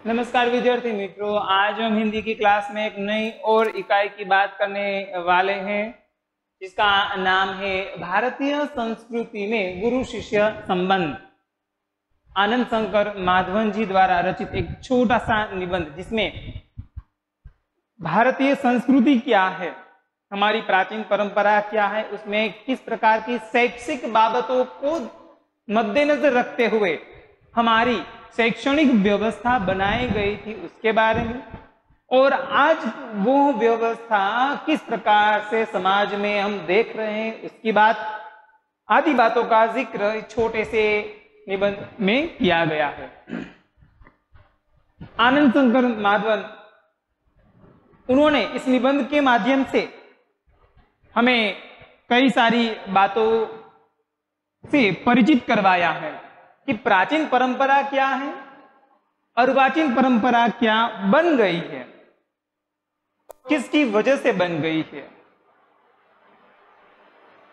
नमस्कार विद्यार्थी मित्रों, आज हम हिंदी की क्लास में एक नई और इकाई की बात करने वाले हैं जिसका नाम है भारतीय संस्कृति में गुरु शिष्य संबंध। आनंद शंकर माधवन जी द्वारा रचित एक छोटा सा निबंध जिसमें भारतीय संस्कृति क्या है, हमारी प्राचीन परंपरा क्या है, उसमें किस प्रकार की शैक्षिक बाबतों को मद्देनजर रखते हुए हमारी शैक्षणिक व्यवस्था बनाई गई थी उसके बारे में, और आज वो व्यवस्था किस प्रकार से समाज में हम देख रहे हैं उसकी बात, आदि बातों का जिक्र छोटे से निबंध में किया गया है। आनंद शंकर माधवन उन्होंने इस निबंध के माध्यम से हमें कई सारी बातों से परिचित करवाया है कि प्राचीन परंपरा क्या है, अर्वाचीन परंपरा क्या बन गई है, किसकी वजह से बन गई है,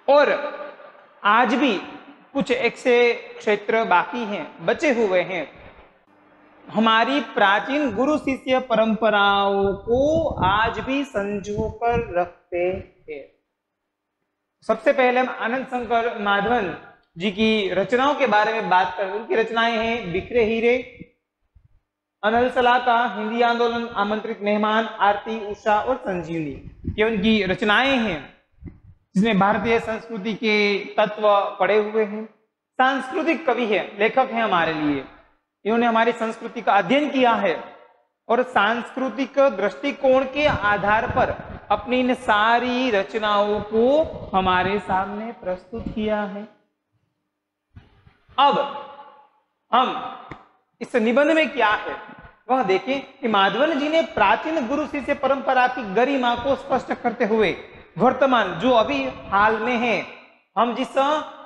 और आज भी कुछ ऐसे क्षेत्र बाकी हैं, बचे हुए हैं। हमारी प्राचीन गुरु शिष्य परंपराओं को आज भी संजो कर रखते हैं। सबसे पहले हम आनंद शंकर माधवन जी की रचनाओं के बारे में बात करें। उनकी रचनाएं हैं बिखरे हीरे, अनल सलाका, हिंदी आंदोलन, आमंत्रित मेहमान, आरती, उषा और संजीवनी। ये उनकी रचनाएं हैं जिसमें भारतीय संस्कृति के तत्व पड़े हुए हैं। सांस्कृतिक कवि है, लेखक हैं हमारे लिए। इन्होंने हमारी संस्कृति का अध्ययन किया है और सांस्कृतिक दृष्टिकोण के आधार पर अपनी इन सारी रचनाओं को हमारे सामने प्रस्तुत किया है। अब हम इस निबंध में क्या है वह देखें कि माधवन जी ने प्राचीन गुरु शिष्य परंपरा की गरिमा को स्पष्ट करते हुए वर्तमान जो अभी हाल में है, हम जिस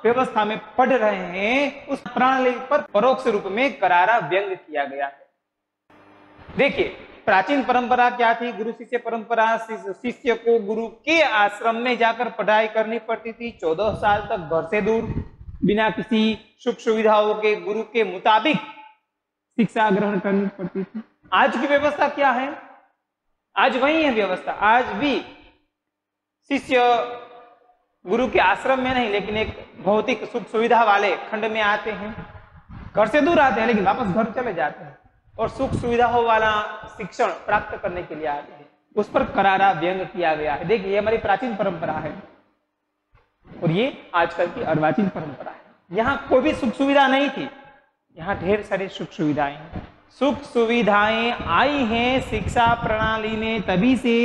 व्यवस्था में पढ़ रहे हैं, उस प्रणाली पर परोक्ष रूप में करारा व्यंग किया गया है। देखिए, प्राचीन परंपरा क्या थी? गुरु शिष्य परंपरा। शिष्य को गुरु के आश्रम में जाकर पढ़ाई करनी पड़ती थी, 14 साल तक घर से दूर, बिना किसी सुख सुविधाओं के गुरु के मुताबिक शिक्षा ग्रहण करनी पड़ती थी। आज की व्यवस्था क्या है? आज वही है व्यवस्था। आज भी शिष्य गुरु के आश्रम में नहीं, लेकिन एक भौतिक सुख सुविधा वाले खंड में आते हैं, घर से दूर आते हैं लेकिन वापस घर चले जाते हैं, और सुख सुविधाओं वाला शिक्षण प्राप्त करने के लिए आते हैं। उस पर करारा व्यंग किया गया है। देखिए, ये हमारी प्राचीन परंपरा है और ये आजकल की अर्वाचीन परंपरा है। यहाँ कोई भी सुख सुविधा नहीं थी, यहाँ ढेर सारी सुख सुविधाएं हैं। सुख सुविधाएं आई हैं शिक्षा प्रणाली में तभी से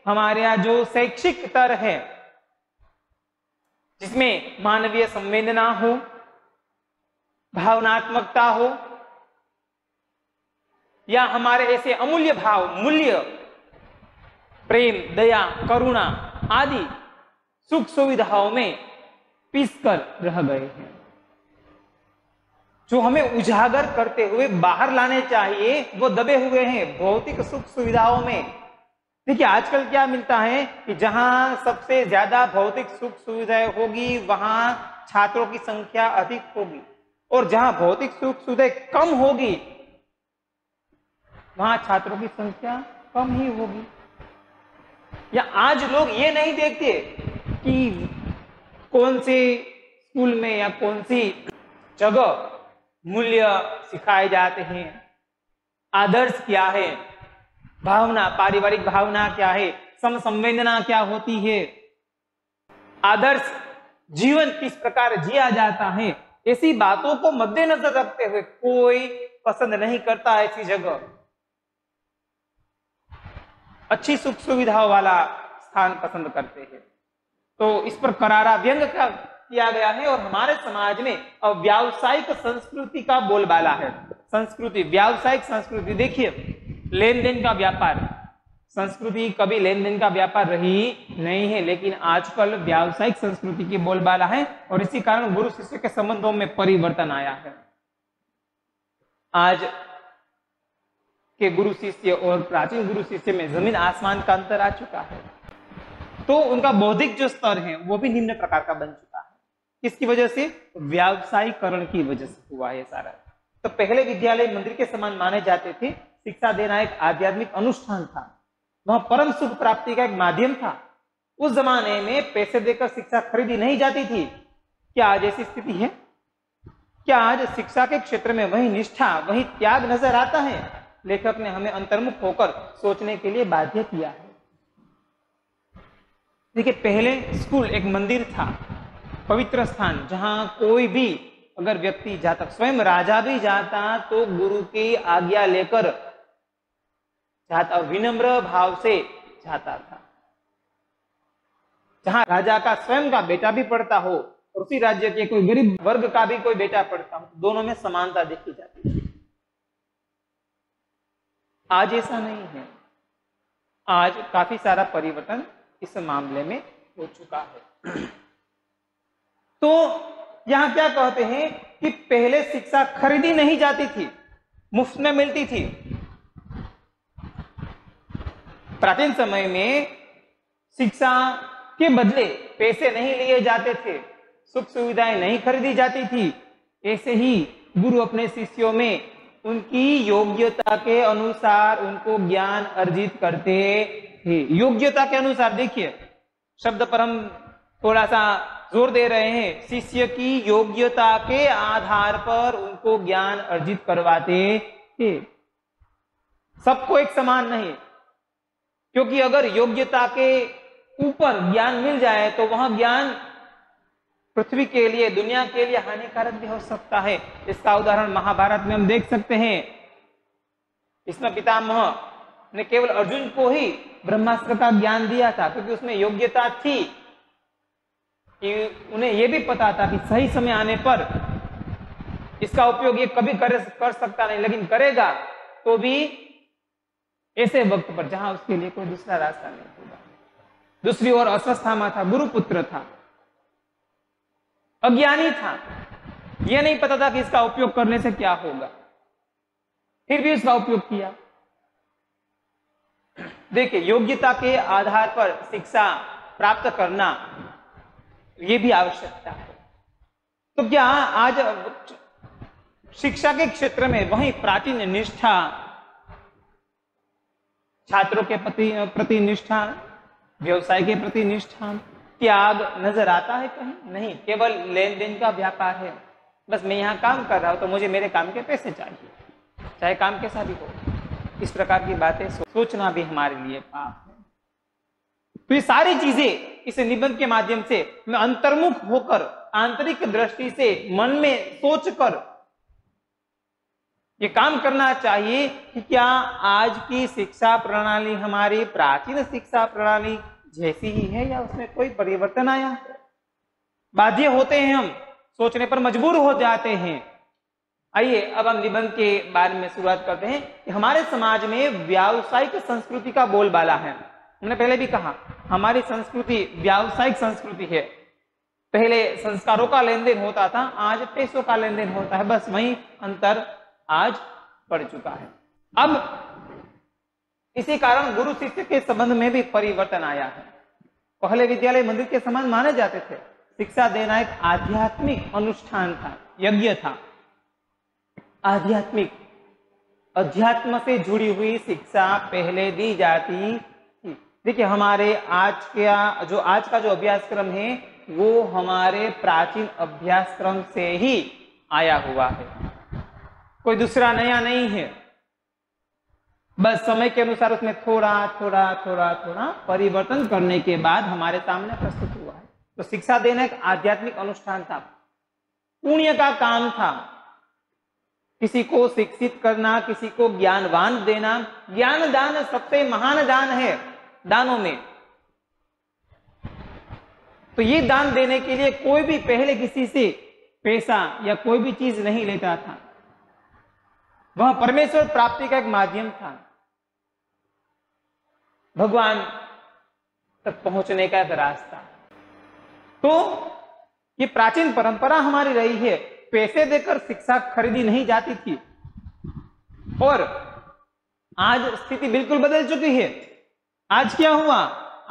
हमारे यहाँ जो शैक्षिक स्तर है जिसमें मानवीय संवेदना हो, भावनात्मकता हो, या हमारे ऐसे अमूल्य भाव, मूल्य, प्रेम, दया, करुणा आदि सुख सुविधाओं में पिसकर रह गए हैं, जो हमें उजागर करते हुए बाहर लाने चाहिए, वो दबे हुए हैं भौतिक सुख सुविधाओं में। देखिए, आजकल क्या मिलता है कि जहां सबसे ज्यादा भौतिक सुख सुविधाएं होगी वहां छात्रों की संख्या अधिक होगी, और जहां भौतिक सुख सुविधाएं कम होगी वहां छात्रों की संख्या कम ही होगी। या आज लोग ये नहीं देखते कि कौन से स्कूल में या कौन सी जगह मूल्य सिखाए जाते हैं, आदर्श क्या है, भावना, पारिवारिक भावना क्या है, समसंवेदना क्या होती है, आदर्श जीवन किस प्रकार जिया जाता है, ऐसी बातों को मद्देनजर रखते हुए कोई पसंद नहीं करता ऐसी जगह। अच्छी सुख सुविधाओं वाला स्थान पसंद करते हैं। तो इस पर करारा व्यंग किया गया है और हमारे समाज में अब व्यावसायिक संस्कृति का बोलबाला है। संस्कृति, व्यावसायिक संस्कृति। देखिए, लेन देन का व्यापार, संस्कृति कभी लेन देन का व्यापार रही नहीं है, लेकिन आजकल व्यावसायिक संस्कृति की बोलबाला है और इसी कारण गुरु शिष्य के संबंधों में परिवर्तन आया है। आज के गुरु शिष्य और प्राचीन गुरु शिष्य में जमीन आसमान का अंतर आ चुका है। तो उनका बौद्धिक जो स्तर है वो भी निम्न प्रकार का बन चुका है। किसकी वजह से? व्यावसायीकरण की वजह से हुआ है सारा। तो पहले विद्यालय मंदिर के समान माने जाते थे, शिक्षा देना एक आध्यात्मिक अनुष्ठान था, वह परम सुख प्राप्ति का एक माध्यम था। उस जमाने में पैसे देकर शिक्षा खरीदी नहीं जाती थी। क्या आज ऐसी स्थिति है? क्या आज शिक्षा के क्षेत्र में वही निष्ठा, वही त्याग नजर आता है? लेखक ने हमें अंतर्मुख होकर सोचने के लिए बाध्य किया है। देखिए, पहले स्कूल एक मंदिर था, पवित्र स्थान, जहां कोई भी अगर व्यक्ति जाता, स्वयं राजा भी जाता तो गुरु की आज्ञा लेकर जाता, विनम्र भाव से जाता था। जहां राजा का स्वयं का बेटा भी पढ़ता हो और उसी राज्य के कोई गरीब वर्ग का भी कोई बेटा पढ़ता हो, दोनों में समानता देखी जाती है। आज ऐसा नहीं है। आज काफी सारा परिवर्तन इस मामले में हो चुका है। तो यहां क्या कहते हैं कि पहले शिक्षा खरीदी नहीं जाती थी, मुफ्त में मिलती थी। प्राचीन समय में शिक्षा के बदले पैसे नहीं लिए जाते थे, सुख सुविधाएं नहीं खरीदी जाती थी। ऐसे ही गुरु अपने शिष्यों में उनकी योग्यता के अनुसार उनको ज्ञान अर्जित करते थे। योग्यता के अनुसार, देखिए शब्द पर हम थोड़ा सा जोर दे रहे हैं। शिष्य की योग्यता के आधार पर उनको ज्ञान अर्जित करवाते थे। सबको एक समान नहीं, क्योंकि अगर योग्यता के ऊपर ज्ञान मिल जाए तो वह ज्ञान पृथ्वी के लिए, दुनिया के लिए हानिकारक भी हो सकता है। इसका उदाहरण महाभारत में हम देख सकते हैं। इसमें पितामह ने केवल अर्जुन को ही ब्रह्मास्त्र का ज्ञान दिया था, क्योंकि उसमें योग्यता थी कि उन्हें यह भी पता था कि सही समय आने पर इसका उपयोग ये कभी कर सकता नहीं, लेकिन करेगा तो भी ऐसे वक्त पर जहां उसके लिए कोई दूसरा रास्ता नहीं होगा। दूसरी ओर अश्वत्थामा था, गुरुपुत्र था, अज्ञानी था, यह नहीं पता था कि इसका उपयोग करने से क्या होगा, फिर भी इसका उपयोग किया। देखिए, योग्यता के आधार पर शिक्षा प्राप्त करना यह भी आवश्यकता है। तो क्या आज शिक्षा के क्षेत्र में वही प्राचीन निष्ठा, छात्रों के प्रति निष्ठा, व्यवसाय के प्रति निष्ठा, त्याग नजर आता है? कहीं नहीं। केवल लेन देन का व्यापार है। बस मैं यहां काम कर रहा हूं तो मुझे मेरे काम के पैसे चाहिए, चाहे काम कैसा भी हो। इस प्रकार की बातें सोचना भी हमारे लिए पाप है। तो ये सारी चीजें इस निबंध के माध्यम से मैं अंतर्मुख होकर, आंतरिक दृष्टि से, मन में सोचकर ये काम करना चाहिए कि क्या आज की शिक्षा प्रणाली हमारी प्राचीन शिक्षा प्रणाली जैसी ही है या उसमें कोई परिवर्तन आया है? बाध्य होते हैं, हम सोचने पर मजबूर हो जाते हैं। आइए अब हम निबंध के बारे में शुरुआत करते हैं कि हमारे समाज में व्यावसायिक संस्कृति का बोलबाला है। हमने पहले भी कहा, हमारी संस्कृति व्यावसायिक संस्कृति है। पहले संस्कारों का लेन देन होता था, आज पैसों का लेन देन होता है। बस वही अंतर आज पड़ चुका है। अब इसी कारण गुरु शिष्य के संबंध में भी परिवर्तन आया है। पहले विद्यालय मंदिर के समान माने जाते थे। शिक्षा देना एक आध्यात्मिक अनुष्ठान था, यज्ञ था। आध्यात्मिक, अध्यात्म से जुड़ी हुई शिक्षा पहले दी जाती थी। देखिए, हमारे आज का जो अभ्यासक्रम है वो हमारे प्राचीन अभ्यासक्रम से ही आया हुआ है, कोई दूसरा नया नहीं है। बस समय के अनुसार उसमें थोड़ा थोड़ा थोड़ा थोड़ा परिवर्तन करने के बाद हमारे सामने प्रस्तुत हुआ है। तो शिक्षा देना एक आध्यात्मिक अनुष्ठान था, पुण्य का काम था। किसी को शिक्षित करना, किसी को ज्ञानवान देना। ज्ञान दान सबसे महान दान है दानों में। तो ये दान देने के लिए कोई भी पहले किसी से पैसा या कोई भी चीज नहीं लेता था। वह परमेश्वर प्राप्ति का एक माध्यम था, भगवान तक पहुंचने का एक रास्ता। तो ये प्राचीन परंपरा हमारी रही है। पैसे देकर शिक्षा खरीदी नहीं जाती थी। और आज स्थिति बिल्कुल बदल चुकी है। आज क्या हुआ?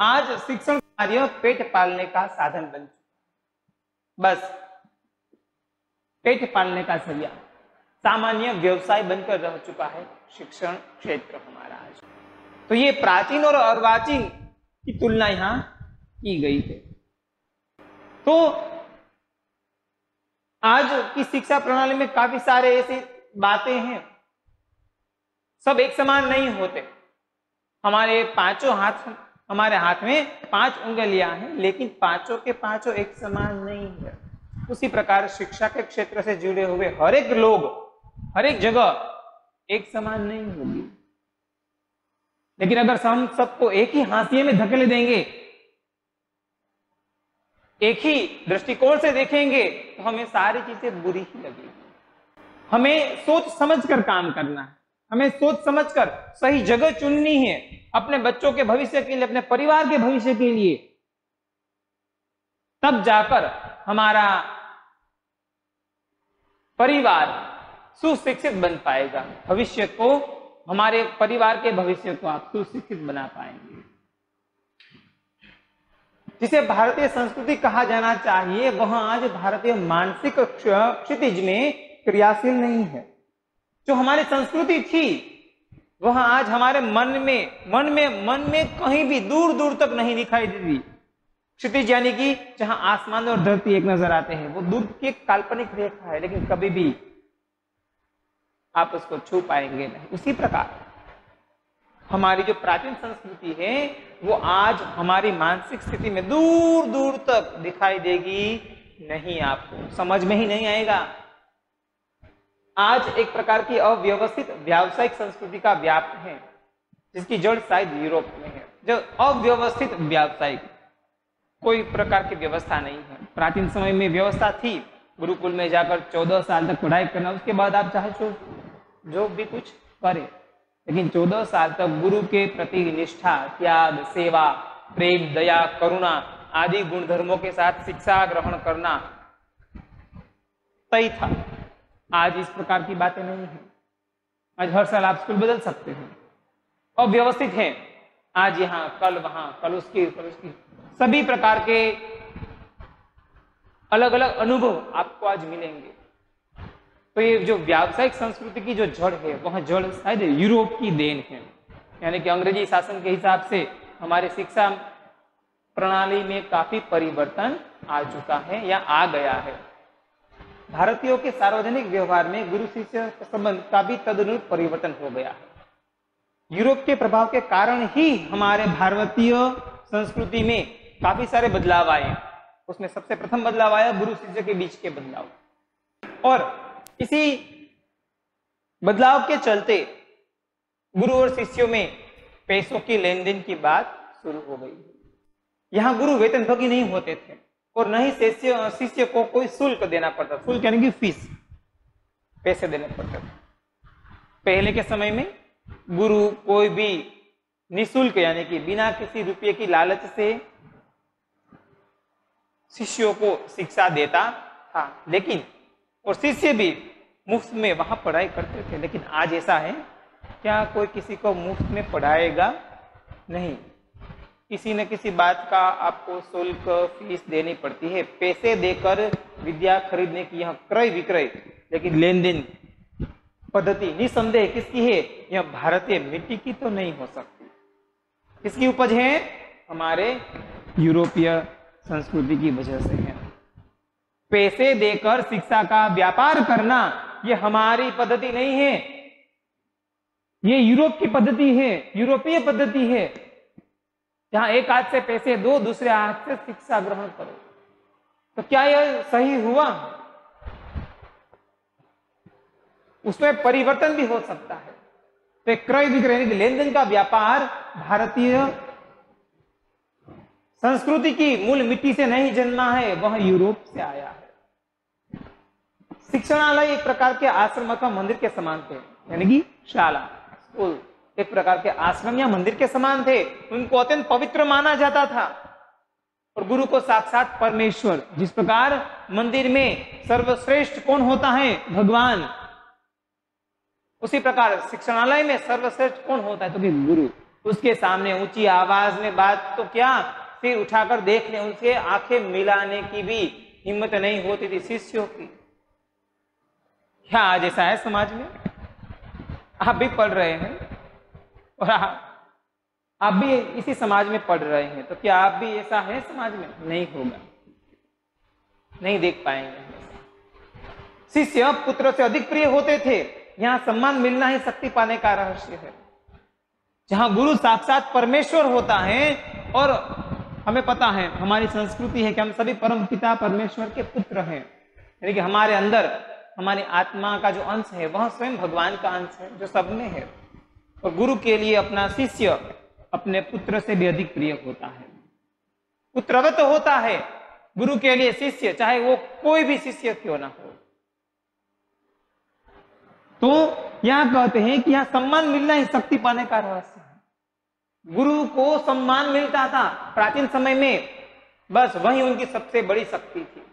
आज शिक्षण कार्य पेट पालने का साधन बन चुका। बस पेट पालने का जरिया। सामान्य व्यवसाय बनकर रह चुका है शिक्षण क्षेत्र हमारा आज। तो ये प्राचीन और अर्वाचीन की तुलना यहां की गई है। तो आज की शिक्षा प्रणाली में काफी सारे ऐसी बातें हैं, सब एक समान नहीं होते। हमारे पांचों हाथ, हमारे हाथ में 5 उंगलियां हैं, लेकिन पांचों के पांचों एक समान नहीं है। उसी प्रकार शिक्षा के क्षेत्र से जुड़े हुए हर एक लोग, हर एक जगह एक समान नहीं होगी। लेकिन अगर हम सबको एक ही हाशिए में धकेल देंगे, एक ही दृष्टिकोण से देखेंगे, तो हमें सारी चीजें बुरी ही लगेगी। हमें सोच समझकर काम करना है, हमें सोच समझकर सही जगह चुननी है अपने बच्चों के भविष्य के लिए, अपने परिवार के भविष्य के लिए। तब जाकर हमारा परिवार सुशिक्षित बन पाएगा। भविष्य को, हमारे परिवार के भविष्य को आप सुशिक्षित बना पाएंगे। जिसे भारतीय संस्कृति कहा जाना चाहिए, वह आज भारतीय मानसिक क्षितिज में क्रियाशील नहीं है। जो हमारी संस्कृति थी, वह आज हमारे मन में कहीं भी दूर दूर तक नहीं दिखाई देती। क्षितिज यानी कि जहां आसमान और धरती एक नजर आते हैं, वो दूर की एक काल्पनिक रेखा है, लेकिन कभी भी आप उसको छू पाएंगे नहीं। उसी प्रकार हमारी जो प्राचीन संस्कृति है, वो आज हमारी मानसिक स्थिति में दूर दूर तक दिखाई देगी नहीं, आपको समझ में ही नहीं आएगा। आज एक प्रकार की अव्यवस्थित व्यावसायिक संस्कृति का व्याप है, जिसकी जड़ शायद यूरोप में है। जो अव्यवस्थित व्यावसायिक, कोई प्रकार की व्यवस्था नहीं है। प्राचीन समय में व्यवस्था थी, गुरुकुल में जाकर 14 साल तक पढ़ाई करना, उसके बाद आप चाहे जो भी कुछ करें, लेकिन 14 साल तक गुरु के प्रति निष्ठा, त्याग, सेवा, प्रेम, दया, करुणा आदि गुणधर्मों के साथ शिक्षा ग्रहण करना तय था। आज इस प्रकार की बातें नहीं है। आज हर साल आप स्कूल बदल सकते हैं, अव्यवस्थित है। आज यहाँ, कल वहां, कल उसकी, सभी प्रकार के अलग अलग अनुभव आपको आज मिलेंगे। तो ये जो व्यावसायिक संस्कृति की जो जड़ है, वह जड़ शायद यूरोप की देन है। यानी कि अंग्रेजी शासन के हिसाब से हमारे शिक्षा प्रणाली में काफी परिवर्तन आ चुका है या आ गया है। भारतीयों के सार्वजनिक व्यवहार में गुरु शिष्य संबंध का भी तदनुरूप परिवर्तन हो गया है। यूरोप के प्रभाव के कारण ही हमारे भारतीय संस्कृति में काफी सारे बदलाव आए। उसमें सबसे प्रथम बदलाव आया गुरु शिष्य के बीच के बदलाव, और इसी बदलाव के चलते गुरु और शिष्यों में पैसों की लेन देन की बात शुरू हो गई। यहाँ गुरु वेतनभोगी नहीं होते थे, और न ही शिष्य को कोई शुल्क देना पड़ता। शुल्क यानी कि फीस, पैसे देने पड़ते थे। पहले के समय में गुरु कोई भी निःशुल्क यानी कि बिना किसी रुपये की लालच से शिष्यों को शिक्षा देता था, लेकिन और शिष्य भी मुफ्त में वहां पढ़ाई करते थे। लेकिन आज ऐसा है क्या? कोई किसी को मुफ्त में पढ़ाएगा नहीं, किसी न किसी बात का आपको शुल्क, फीस देनी पड़ती है। पैसे देकर विद्या खरीदने की यह क्रय विक्रय, लेकिन लेन देन पद्धति निसंदेह किसकी है? यह भारतीय मिट्टी की तो नहीं हो सकती। किसकी उपज है? हमारे यूरोपीय संस्कृति की वजह से है। पैसे देकर शिक्षा का व्यापार करना यह हमारी पद्धति नहीं है, ये यूरोप की पद्धति है, यूरोपीय पद्धति है, जहां एक हाथ से पैसे दो, दूसरे हाथ से शिक्षा ग्रहण करो। तो क्या यह सही हुआ? उसमें परिवर्तन भी हो सकता है। तो क्रय विक्रय लेन देन का व्यापार भारतीय संस्कृति की मूल मिट्टी से नहीं जन्मा है, वह यूरोप से आया है। शिक्षणालय एक प्रकार के आश्रम अथवा मंदिर के समान थे, यानी कि शाला, स्कूल एक प्रकार के आश्रम या मंदिर के समान थे। उनको अत्यंत पवित्र माना जाता था, और गुरु को साक्षात परमेश्वर। जिस प्रकार मंदिर में सर्वश्रेष्ठ कौन होता है? भगवान। उसी प्रकार शिक्षणालय में सर्वश्रेष्ठ कौन होता है? तो भी गुरु। उसके सामने ऊंची आवाज में बात तो क्या, सिर उठाकर देखने, उनसे आंखें मिलाने की भी हिम्मत नहीं होती थी शिष्यों की। क्या आज ऐसा है समाज में? आप भी पढ़ रहे हैं और आप भी इसी समाज में पढ़ रहे हैं, तो क्या आप भी ऐसा है समाज में? नहीं होगा, नहीं देख पाएंगे। शिष्य पुत्र से अधिक प्रिय होते थे। यहाँ सम्मान मिलना ही शक्ति पाने का रहस्य है। जहां गुरु साक्षात परमेश्वर होता है, और हमें पता है, हमारी संस्कृति है कि हम सभी परम पिता परमेश्वर के पुत्र हैं, यानी कि हमारे अंदर हमारी आत्मा का जो अंश है वह स्वयं भगवान का अंश है जो सब में है। और गुरु के लिए अपना शिष्य अपने पुत्र से भी अधिक प्रिय होता है, पुत्रवत होता है गुरु के लिए शिष्य, चाहे वो कोई भी शिष्य क्यों ना हो। तो यहां कहते हैं कि यहां सम्मान मिलना ही शक्ति पाने का रहस्य है। गुरु को सम्मान मिलता था प्राचीन समय में, बस वही उनकी सबसे बड़ी शक्ति थी।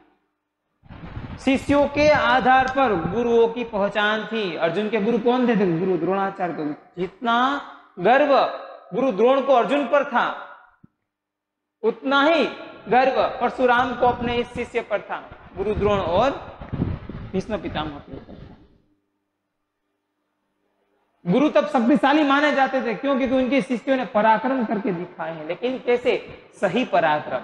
शिष्यों के आधार पर गुरुओं की पहचान थी। अर्जुन के गुरु कौन थे? गुरु द्रोणाचार्य को। जितना गर्व गुरु द्रोण को अर्जुन पर था, उतना ही गर्व परशुराम को अपने इस शिष्य पर था, गुरु द्रोण और भीष्म पितामह के ऊपर था। गुरु तब शक्तिशाली माने जाते थे, क्यों? क्योंकि उनके शिष्यों ने पराक्रम करके दिखाए हैं। लेकिन कैसे? सही पराक्रम,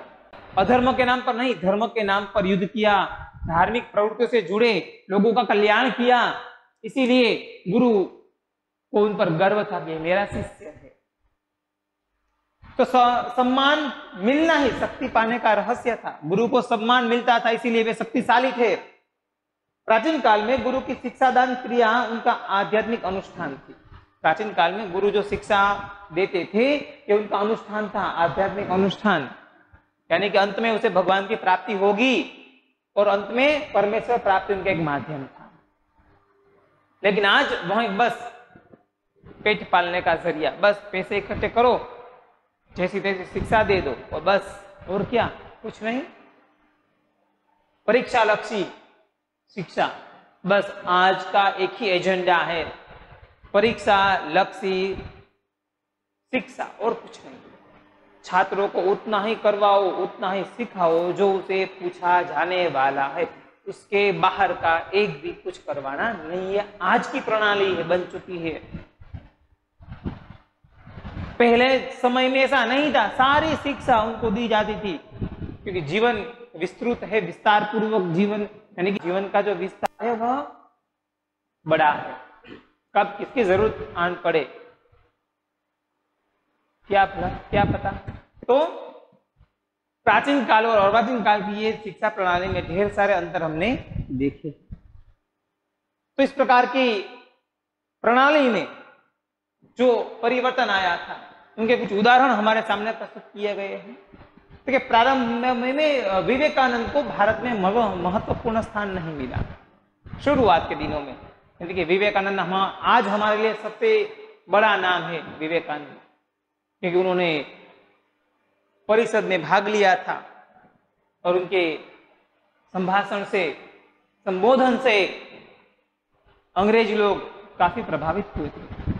अधर्म के नाम पर नहीं, धर्म के नाम पर युद्ध किया, धार्मिक प्रवृत्तियों से जुड़े, लोगों का कल्याण किया। इसीलिए गुरु को उन पर गर्व था कि मेरा शिष्य है। तो सम्मान मिलना ही शक्ति पाने का रहस्य था। गुरु को सम्मान मिलता था, इसीलिए वे शक्तिशाली थे। प्राचीन काल में गुरु की शिक्षादान क्रिया उनका आध्यात्मिक अनुष्ठान थी। प्राचीन काल में गुरु जो शिक्षा देते थे ये उनका अनुष्ठान था, आध्यात्मिक अनुष्ठान, यानी कि अंत में उसे भगवान की प्राप्ति होगी और अंत में परमेश्वर प्राप्ति उनका एक माध्यम था। लेकिन आज वह बस पेट पालने का जरिया, बस पैसे इकट्ठे करो, जैसी तैसी शिक्षा दे दो और बस, और क्या, कुछ नहीं। परीक्षा लक्ष्य शिक्षा, बस आज का एक ही एजेंडा है, परीक्षा लक्ष्य शिक्षा, और कुछ नहीं। छात्रों को उतना ही करवाओ, उतना ही सिखाओ जो उसे पूछा जाने वाला है, उसके बाहर का एक भी कुछ करवाना नहीं है। आज की प्रणाली है, बन चुकी है। पहले समय में ऐसा नहीं था, सारी शिक्षा उनको दी जाती थी, क्योंकि जीवन विस्तृत है, विस्तार पूर्वक जीवन, यानी कि जीवन का जो विस्तार है वह बड़ा है। कब किसकी जरूरत आन पड़े क्या पता। तो प्राचीन काल और अर्वाचीन काल की ये शिक्षा प्रणाली में ढेर सारे अंतर हमने देखे। तो इस प्रकार की प्रणाली में जो परिवर्तन आया था, उनके कुछ उदाहरण हमारे सामने प्रस्तुत किए गए हैं। देखिए, प्रारंभ में विवेकानंद को भारत में महत्वपूर्ण स्थान नहीं मिला शुरुआत के दिनों में। देखिए, विवेकानंद आज हमारे लिए सबसे बड़ा नाम है विवेकानंद, क्योंकि उन्होंने परिषद में भाग लिया था और उनके संभाषण से, संबोधन से अंग्रेज लोग काफी प्रभावित हुए थे।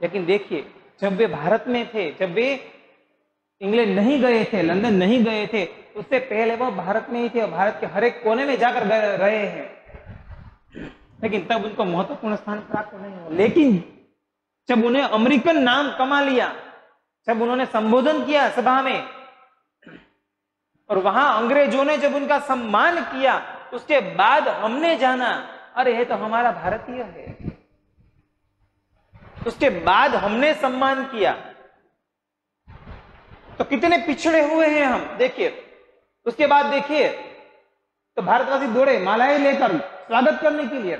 लेकिन देखिए, जब वे भारत में थे, जब वे इंग्लैंड नहीं गए थे, लंदन नहीं गए थे, उससे पहले वो भारत में ही थे और भारत के हर एक कोने में जाकर रहे हैं, लेकिन तब उनको महत्वपूर्ण स्थान प्राप्त नहीं हुआ। लेकिन जब उन्हें अमेरिकन नाम कमा लिया, जब उन्होंने संबोधन किया सभा में और वहां अंग्रेजों ने जब उनका सम्मान किया, उसके बाद हमने जाना, अरे ये तो हमारा भारतीय है। उसके बाद हमने सम्मान किया, तो कितने पिछड़े हुए हैं हम। देखिए, उसके बाद देखिए तो भारतवासी दौड़े मालाएं लेकर स्वागत करने के लिए।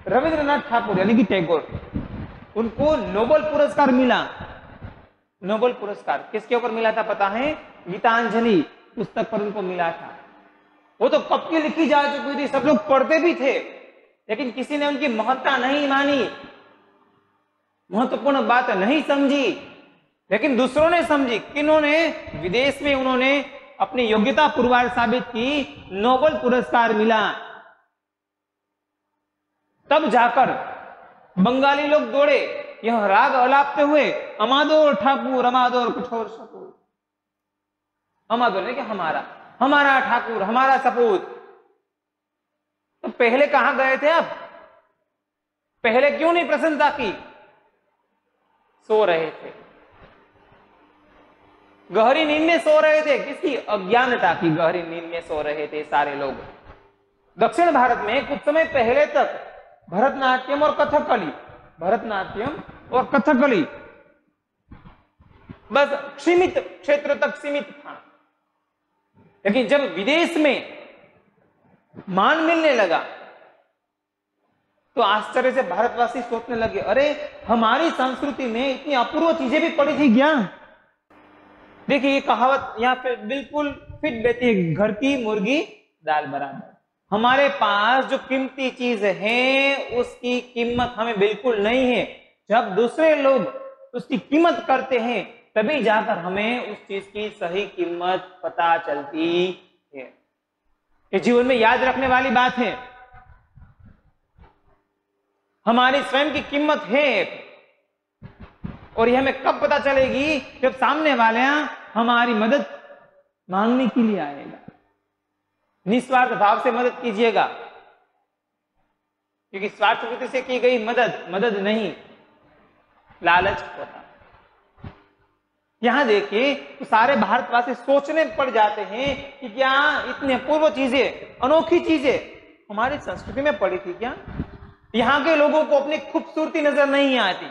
रविंद्रनाथ ठाकुर यानी कि टैगोर, उनको नोबेल पुरस्कार मिला। नोबेल पुरस्कार किसके ऊपर मिला था पता है? गीतांजलि पुस्तक पर उनको मिला था। वो तो कब की लिखी जा चुकी थी, सब लोग पढ़ते भी थे, लेकिन किसी ने उनकी महत्ता नहीं मानी, महत्वपूर्ण बात नहीं समझी। लेकिन दूसरों ने समझी। किन्होंने? विदेश में उन्होंने अपनी योग्यता पुरवार साबित की, नोबेल पुरस्कार मिला। तब जाकर बंगाली लोग दौड़े यह राग अलापते हुए, अमादोर ठाकुर अमादोर कठोर सपूत। अमादोर ने कि हमारा ठाकुर, हमारा सपूत। तो पहले कहां गए थे आप? पहले क्यों नहीं प्रसन्नता की? सो रहे थे, गहरी नींद में सो रहे थे। किसकी? अज्ञानता की गहरी नींद में सो रहे थे सारे लोग। दक्षिण भारत में कुछ समय पहले तक भरतनाट्यम और कथकली, भरतनाट्यम और कथकली बस सीमित क्षेत्र तक सीमित था। लेकिन जब विदेश में मान मिलने लगा तो आश्चर्य से भारतवासी सोचने लगे, अरे हमारी संस्कृति में इतनी अपूर्व चीजें भी पड़ी थी क्या? देखिए ये कहावत यहाँ पे बिल्कुल फिट बैठी है, घर की मुर्गी दाल बराबर। हमारे पास जो कीमती चीज है उसकी कीमत हमें बिल्कुल नहीं है। जब दूसरे लोग उसकी कीमत करते हैं तभी जाकर हमें उस चीज की सही कीमत पता चलती है। ये जीवन में याद रखने वाली बात है। हमारी स्वयं की कीमत है और यह हमें कब पता चलेगी? जब सामने वाले हमारी मदद मांगने के लिए आएगा। निस्वार्थ भाव से मदद कीजिएगा, क्योंकि स्वार्थ वृत्ति से की गई मदद नहीं, लालच होता। यहां देखिए तो सारे भारतवासी सोचने पड़ जाते हैं कि क्या इतनी अपूर्व चीजें, अनोखी चीजें हमारी संस्कृति में पड़ी थी क्या? यहां के लोगों को अपनी खूबसूरती नजर नहीं आती,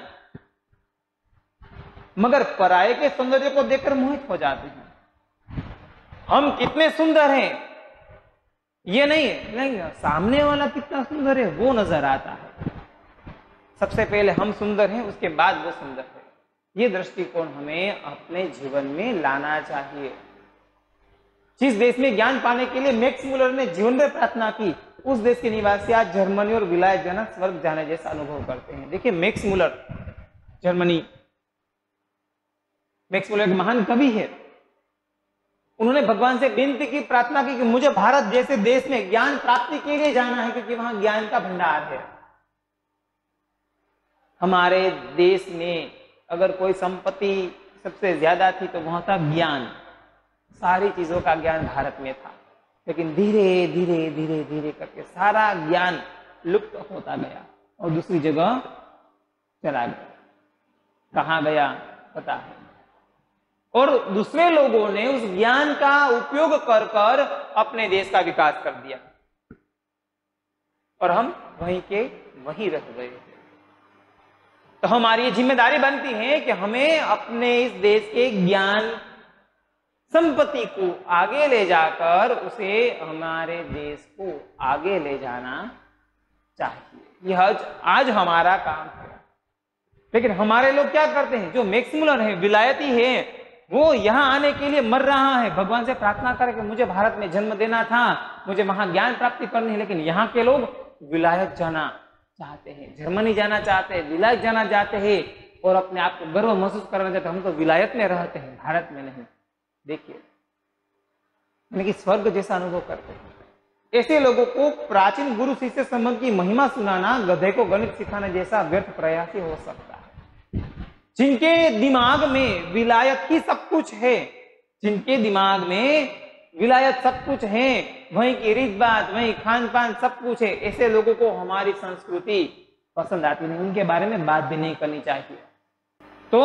मगर पराये के सौंदर्य को देखकर मोहित हो जाते हैं। हम कितने सुंदर हैं ये नहीं, सामने वाला कितना सुंदर है वो नजर आता है। सबसे पहले हम सुंदर हैं, उसके बाद वो सुंदर है। ये दृष्टिकोण हमें अपने जीवन में लाना चाहिए। जिस देश में ज्ञान पाने के लिए मैक्स मुलर ने जीवन में प्रार्थना की, उस देश के निवासी आज जर्मनी और विलायत जाना स्वर्ग जाने जैसा अनुभव करते हैं। देखिए Max Muller, Germany, Max Muller एक महान कवि है। उन्होंने भगवान से विनती की, प्रार्थना की कि मुझे भारत जैसे देश में ज्ञान प्राप्ति के लिए जाना है, क्योंकि वहां ज्ञान का भंडार है। हमारे देश में अगर कोई संपत्ति सबसे ज्यादा थी तो वहां था ज्ञान। सारी चीजों का ज्ञान भारत में था, लेकिन धीरे धीरे धीरे धीरे करके सारा ज्ञान लुप्त होता गया और दूसरी जगह चला गया। कहां गया पता है। और दूसरे लोगों ने उस ज्ञान का उपयोग कर कर अपने देश का विकास कर दिया और हम वहीं के वहीं रह गए। तो हमारी जिम्मेदारी बनती है कि हमें अपने इस देश के ज्ञान संपत्ति को आगे ले जाकर उसे हमारे देश को आगे ले जाना चाहिए। यह आज हमारा काम है। लेकिन हमारे लोग क्या करते हैं? जो मैक्स मुलर है, विलायती है, वो यहां आने के लिए मर रहा है, भगवान से प्रार्थना करके मुझे भारत में जन्म देना था, मुझे वहां ज्ञान प्राप्ति करनी है। लेकिन यहाँ के लोग विलायत जाना चाहते हैं, जर्मनी जाना चाहते हैं, विलायत जाना चाहते हैं और अपने आप को गर्व महसूस करना चाहते हैं। हम तो विलायत में रहते हैं, भारत में नहीं। देखिए यानी स्वर्ग जैसा अनुभव करते हैं। ऐसे लोगों को प्राचीन गुरु शिष्य संबंध की महिमा सुनाना गधे को गणित सिखाने जैसा व्यर्थ प्रयास ही हो सकता है। जिनके दिमाग में विलायत ही सब कुछ है, जिनके दिमाग में विलायत सब कुछ है, वहीं की रीत बात, वहीं खान पान सब कुछ है, ऐसे लोगों को हमारी संस्कृति पसंद आती नहीं, उनके बारे में बात भी नहीं करनी चाहिए। तो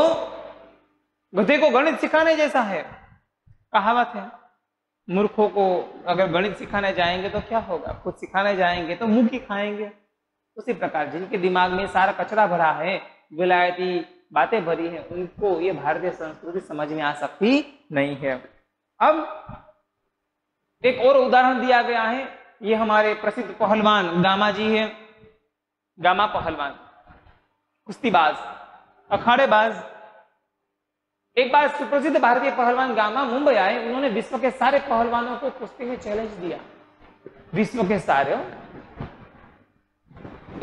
गधे को गणित सिखाने जैसा है। कहावत है, मूर्खों को अगर गणित सिखाने जाएंगे तो क्या होगा, खुद सिखाने जाएंगे तो मुंह की खाएंगे। उसी प्रकार जिनके दिमाग में सारा कचरा भरा है, विलायती बातें भरी है, उनको ये भारतीय संस्कृति समझ में आ सकती नहीं है। अब एक और उदाहरण दिया गया है। ये हमारे प्रसिद्ध पहलवान गामा जी है, गामा पहलवान, कुश्तीबाज, अखाड़ेबाज। एक बार सुप्रसिद्ध भारतीय पहलवान गामा मुंबई आए। उन्होंने विश्व के सारे पहलवानों को कुश्ती में चैलेंज दिया। विश्व के सारे,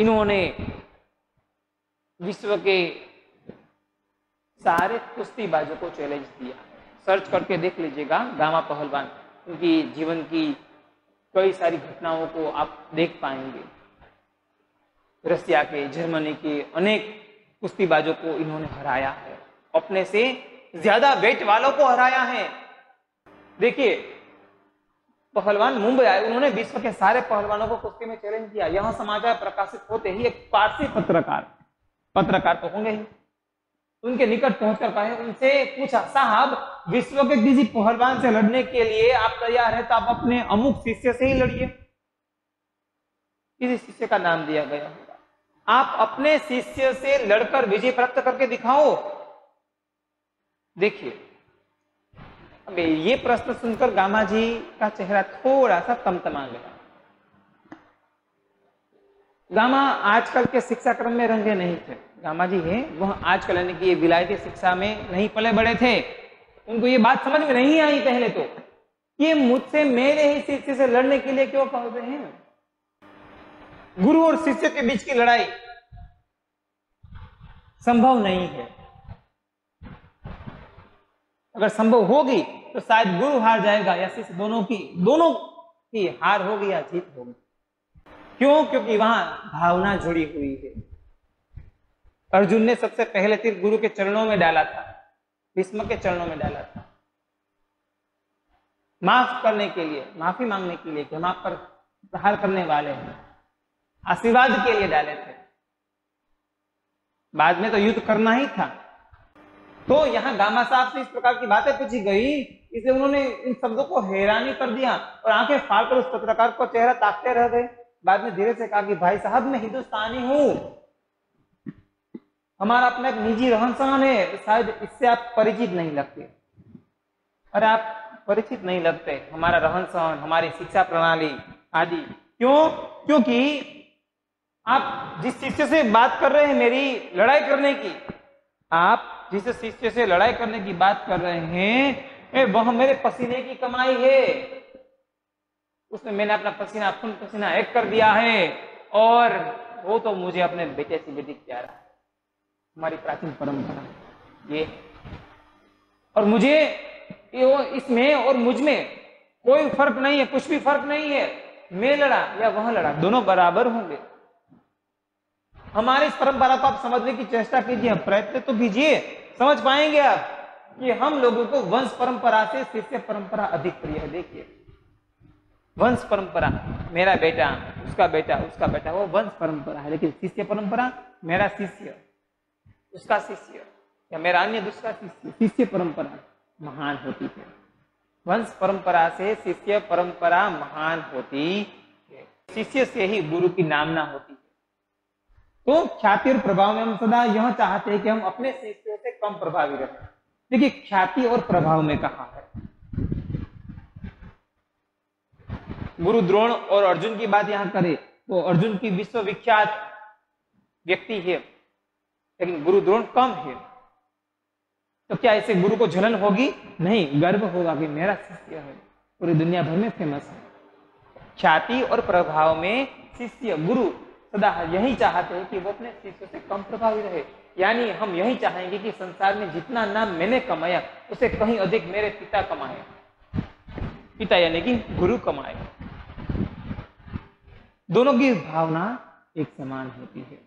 इन्होंने विश्व के सारे कुश्तीबाजों को चैलेंज दिया। सर्च करके देख लीजिएगा गामा पहलवान, उनकी जीवन की कई सारी घटनाओं को आप देख पाएंगे। रसिया के, जर्मनी के अनेक कुश्तीबाजों को इन्होंने हराया है, अपने से ज्यादा वेट वालों को हराया है। देखिए पहलवान मुंबई आए, उन्होंने विश्व के सारे पहलवानों को कुश्ती में चैलेंज किया। यह समाचार प्रकाशित होते ही एक पारसी पत्रकार तो होंगे ही, उनके निकट पहुंचकर कहे, उनसे पूछा, साहब विश्व के किसी पहलवान से लड़ने के लिए आप तैयार है तो आप अपने अमुक शिष्य से ही लड़िए। किसी शिष्य का नाम दिया गया होगा, आप अपने शिष्य से लड़कर विजय प्राप्त करके दिखाओ। देखिए, अब ये प्रश्न सुनकर गामा जी का चेहरा थोड़ा सा तमतमा गया। गामा आजकल के शिक्षा क्रम में रंगे नहीं थे। गामा जी है वह आजकल यानी कि ये विलायती शिक्षा में नहीं पले बड़े थे। उनको ये बात समझ में नहीं आई पहले तो, ये मुझसे मेरे ही शिष्य से लड़ने के लिए क्यों कह रहे हैं। गुरु और शिष्य के बीच की लड़ाई संभव नहीं है। अगर संभव होगी तो शायद गुरु हार जाएगा या शिष्य, दोनों की हार होगी या जीत होगी। क्यों? क्योंकि वहां भावना जुड़ी हुई है। अर्जुन ने सबसे पहले तीर गुरु के चरणों में डाला था, भीष्म के चरणों में डाला था, माफ करने के लिए, माफी मांगने के लिए कि हम आप पर प्रहार करने वाले हैं, आशीर्वाद के लिए डाले थे। बाद में तो युद्ध करना ही था। तो यहां गामा साहब से इस प्रकार की बातें पूछी गई, इसलिए उन्होंने इन शब्दों को हैरानी कर दिया और आंखें फाड़कर उस पत्रकार को चेहरा ताकते रह गए। बाद में धीरे से कहा कि भाई साहब, मैं हिंदुस्तानी हूं, हमारा अपना एक निजी रहन सहन है, शायद इससे आप परिचित नहीं लगते। अरे आप परिचित नहीं लगते, हमारा रहन सहन, हमारी शिक्षा प्रणाली आदि। क्यों? क्योंकि आप जिस शिष्य से बात कर रहे हैं मेरी लड़ाई करने की, आप जिस शिष्य से लड़ाई करने की बात कर रहे हैं वह मेरे पसीने की कमाई है। उसमें मैंने अपना पसीना, खून पसीना एक कर दिया है और वो तो मुझे अपने बेटे से भी प्यारा है। हमारी प्राचीन परंपरा ये, और मुझे इसमें और मुझ में कोई फर्क नहीं है, कुछ भी फर्क नहीं है। मैं लड़ा या वह लड़ा, दोनों बराबर होंगे। हमारी इस परंपरा को आप समझने की चेष्टा कीजिए, प्रयत्न तो कीजिए, समझ पाएंगे आप कि हम लोगों को वंश परंपरा से शिष्य परंपरा अधिक प्रिय है। देखिए, वंश परंपरा, मेरा बेटा, उसका बेटा, उसका बेटा, वो वंश परंपरा है। लेकिन शिष्य परंपरा, मेरा शिष्य, उसका शिष्य या मेरा अन्य दूसरा शिष्य, शिष्य परंपरा महान होती है। वंश परंपरा से शिष्य परंपरा महान होती है। शिष्य से ही गुरु की नामना होती है। तो ख्याति और प्रभाव में हम सदा यह चाहते हैं कि हम अपने शिष्यों से कम प्रभावी रहें। देखिए, ख्याति और प्रभाव में कहा है। गुरु द्रोण और अर्जुन की बात यहां करें तो अर्जुन की विश्वविख्यात व्यक्ति है, लेकिन गुरु द्रोण कम है। तो क्या ऐसे गुरु को जलन होगी? नहीं, गर्व होगा कि मेरा शिष्य है, पूरी दुनिया भर में फेमस है। ख्याति और प्रभाव में शिष्य, गुरु सदा यही चाहते हैं कि वो अपने शिष्य से कम प्रभावी रहे। यानी हम यही चाहेंगे कि संसार में जितना नाम मैंने कमाया उसे कहीं अधिक मेरे पिता कमाए, पिता यानी कि गुरु कमाए। दोनों की भावना एक समान होती है।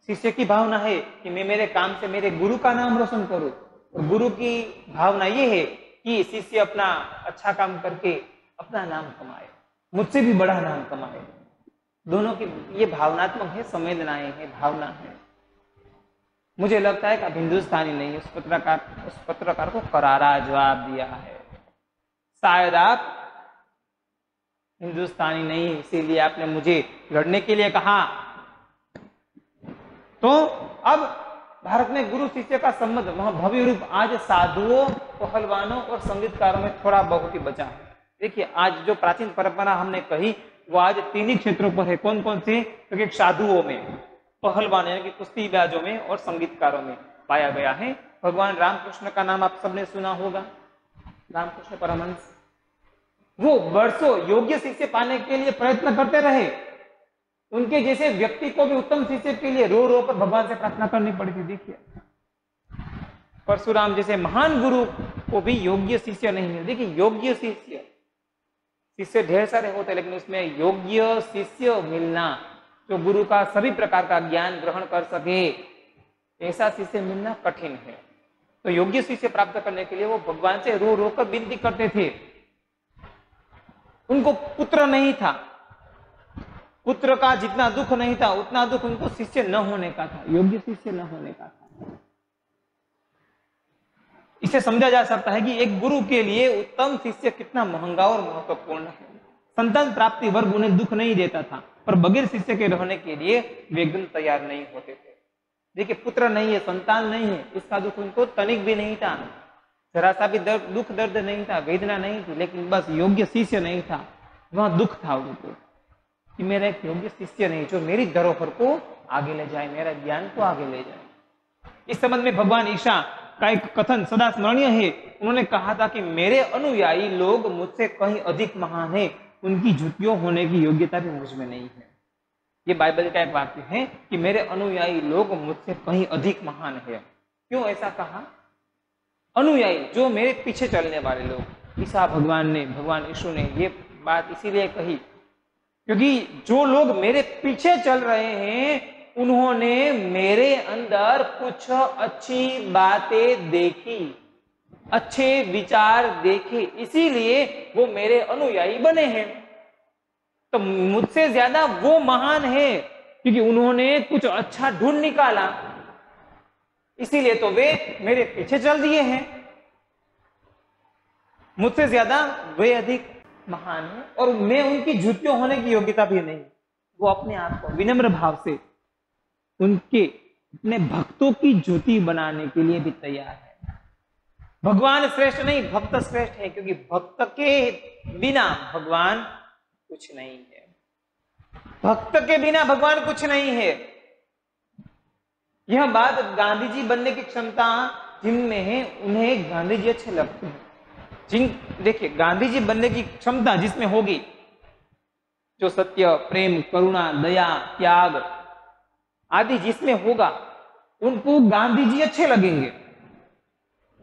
शिष्य की भावना है कि मैं मेरे काम से मेरे गुरु का नाम रोशन करूं, और गुरु की भावना यह है कि शिष्य अपना अच्छा काम करके अपना नाम कमाए, मुझसे भी बड़ा नाम कमाए। दोनों की ये भावनात्मक है, संवेदनाएं है, भावना है। मुझे लगता है कि अब हिंदुस्तानी नहीं, उस पत्रकार को करारा जवाब दिया है। शायद आप हिंदुस्तानी नहीं, इसीलिए आपने मुझे लड़ने के लिए कहा। तो अब भारत में गुरु शिष्य का संबंध, वह भव्य रूप आज साधुओं, पहलवानों और संगीतकारों में थोड़ा बहुत ही बचा है। देखिए, आज जो प्राचीन परंपरा हमने कही वो आज तीन ही क्षेत्रों पर है। कौन कौन से? तो साधुओं में, पहलवान यानी कि कुश्तीबाजों में और संगीतकारों में पाया गया है। भगवान रामकृष्ण का नाम आप सबने सुना होगा, रामकृष्ण परमहंस। वो वर्षों योग्य शिष्य पाने के लिए प्रयत्न करते रहे। उनके जैसे व्यक्ति को भी उत्तम शिष्य के लिए रो रो कर भगवान से प्रार्थना करनी पड़ी थी। देखिए, परशुराम जैसे महान गुरु को भी योग्य शिष्य नहीं मिले। देखिए, योग्य शिष्य ढेर सारे होते, लेकिन उसमें योग्य शिष्य मिलना जो गुरु का सभी प्रकार का ज्ञान ग्रहण कर सके, ऐसा शिष्य मिलना कठिन है। तो योग्य शिष्य प्राप्त करने के लिए वो भगवान से रो रो कर विनती करते थे। उनको पुत्र नहीं था, पुत्र का जितना दुख नहीं था उतना दुख उनको शिष्य न होने का था, योग्य शिष्य न होने का था। इसे समझा जा सकता है कि एक गुरु के लिए उत्तम शिष्य कितना महंगा और महत्वपूर्ण है। संतान प्राप्ति वर्ग उन्हें दुख नहीं देता था, पर बगैर शिष्य के रहने के लिए वे एकदम तैयार नहीं होते थे। देखिए, पुत्र नहीं है, संतान नहीं है, इसका दुख उनको तनिक भी नहीं था, जरा सा भी दुख दर्द नहीं था, वेदना नहीं थी, लेकिन बस योग्य शिष्य नहीं था, वहां दुख था उनको कि मेरा एक योग्य शिष्य नहीं जो मेरी धरोहर को आगे ले जाए, मेरा ज्ञान को आगे ले जाए। इस संबंध में भगवान ईशा का एक कथन सदा स्मरणीय है। उन्होंने कहा था कि मेरे अनुयायी लोग मुझसे कहीं अधिक महान है, उनकी जुतियों होने की योग्यता भी मुझ में नहीं है। ये बाइबल का एक वाक्य है कि मेरे अनुयायी लोग मुझसे कहीं अधिक महान है। क्यों ऐसा कहा? अनुयायी जो मेरे पीछे चलने वाले लोग, ईसा भगवान यीशु ने ये बात इसीलिए कही क्योंकि जो लोग मेरे पीछे चल रहे हैं उन्होंने मेरे अंदर कुछ अच्छी बातें देखी, अच्छे विचार देखे, इसीलिए वो मेरे अनुयायी बने हैं। तो मुझसे ज्यादा वो महान है क्योंकि उन्होंने कुछ अच्छा ढूंढ निकाला, इसीलिए तो वे मेरे पीछे चल दिए हैं। मुझसे ज्यादा वे अधिक महान है और मैं उनकी जुतियों होने की योग्यता भी नहीं। वो अपने आप को विनम्र भाव से उनके अपने भक्तों की ज्योति बनाने के लिए भी तैयार है। भगवान श्रेष्ठ नहीं, भक्त श्रेष्ठ है, क्योंकि भक्त के बिना भगवान कुछ नहीं है। भक्त के बिना भगवान कुछ नहीं है। यह बात गांधी जी बनने की क्षमता जिनमें है उन्हें गांधी जी अच्छे लगते हैं। देखिए, गांधी जी बनने की क्षमता जिसमें होगी, जो सत्य, प्रेम, करुणा, दया, त्याग आदि जिसमें होगा, उनको गांधी जी अच्छे लगेंगे,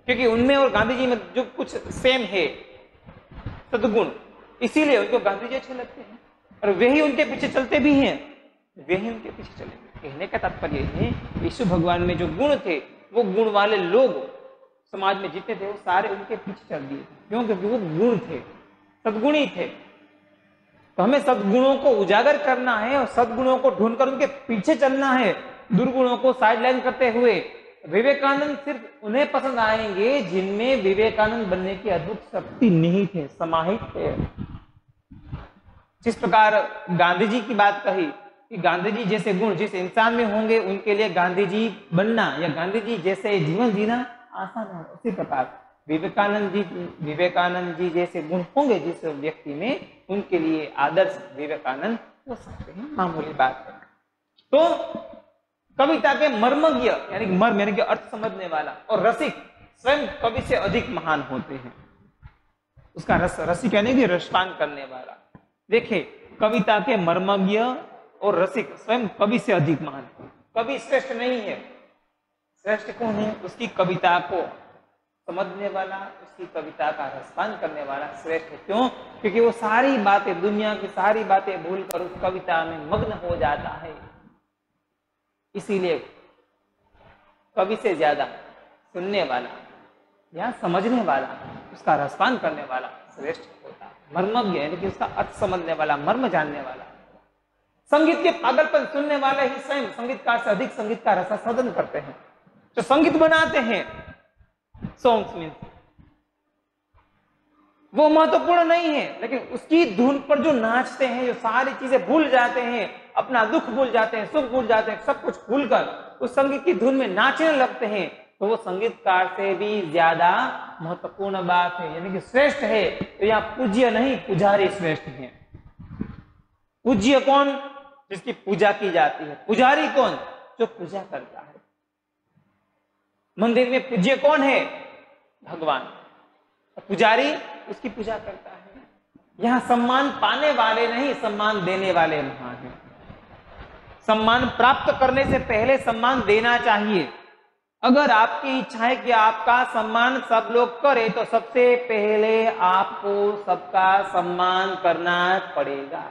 क्योंकि उनमें और गांधी जी में जो कुछ सेम है, सद्गुण, इसीलिए उनको गांधी जी अच्छे लगते हैं और वे ही उनके पीछे चलते भी हैं, वे ही उनके पीछे चलेंगे। कहने का तात्पर्य है यीशु भगवान में जो गुण थे, वो गुण वाले लोग समाज में जितने थे वो सारे उनके पीछे चल दिए थे। क्यों? क्योंकि वो गुण थे, सद्गुणी थे। तो हमें सद्गुणों को उजागर करना है और सद्गुणों को ढूंढकर उनके पीछे चलना है, दुर्गुणों को साइडलाइन करते हुए। विवेकानंद सिर्फ उन्हें पसंद आएंगे जिनमें विवेकानंद बनने की अद्भुत शक्ति निहित है, समाहित है। जिस प्रकार गांधी जी की बात कही कि गांधी जी जैसे गुण जिस इंसान में होंगे उनके लिए गांधी जी बनना या गांधी जी जैसे जीवन जीना आसान है, उसी प्रकार विवेकानंद जी जैसे गुण होंगे जिस व्यक्ति में, उनके लिए आदर्श विवेकानंद हो सकते हैं। मामूली बात है। तो कविता के मर्मज्ञ यानी मर्म यानी कि अर्थ समझने वाला और रसिक स्वयं कवि से अधिक महान होते हैं। उसका रसिक यानी कि रसपान करने वाला। देखिए, कविता के मर्मज्ञ और रसिक स्वयं कवि से अधिक महान। कवि श्रेष्ठ नहीं है, श्रेष्ठ कौन है? उसकी कविता को समझने वाला, उसकी कविता का रसपान करने वाला श्रेष्ठ है। क्यों? क्योंकि वो सारी बातें, दुनिया की सारी बातें भूलकर उस कविता में मग्न हो जाता है। इसीलिए कवि से ज्यादा सुनने वाला या समझने वाला, उसका रसपान करने वाला श्रेष्ठ होता है। मर्मज्ञ यानी कि उसका अर्थ समझने वाला, मर्म जानने वाला। संगीत के पागलपन सुनने वाले ही स्वयं संगीतकार से अधिक संगीत का रसास्वादन करते हैं। जो संगीत बनाते हैं, सॉन्ग्स मीन्स, वो महत्वपूर्ण नहीं है, लेकिन उसकी धुन पर जो नाचते हैं, जो सारी चीजें भूल जाते हैं, अपना दुख भूल जाते हैं, सुख भूल जाते हैं, सब कुछ भूलकर उस संगीत की धुन में नाचने लगते हैं, तो वो संगीतकार से भी ज्यादा महत्वपूर्ण बात है, यानी कि श्रेष्ठ है। तो यहाँ पूज्य नहीं, पुजारी श्रेष्ठ है। पूज्य कौन? जिसकी पूजा की जाती है। पुजारी कौन? जो पूजा करता है। मंदिर में पूज्य कौन है? भगवान। पुजारी उसकी पूजा करता है। यहां सम्मान पाने वाले नहीं, सम्मान देने वाले महान हैं। सम्मान प्राप्त करने से पहले सम्मान देना चाहिए। अगर आपकी इच्छा है कि आपका सम्मान सब लोग करे, तो सबसे पहले आपको सबका सम्मान करना पड़ेगा,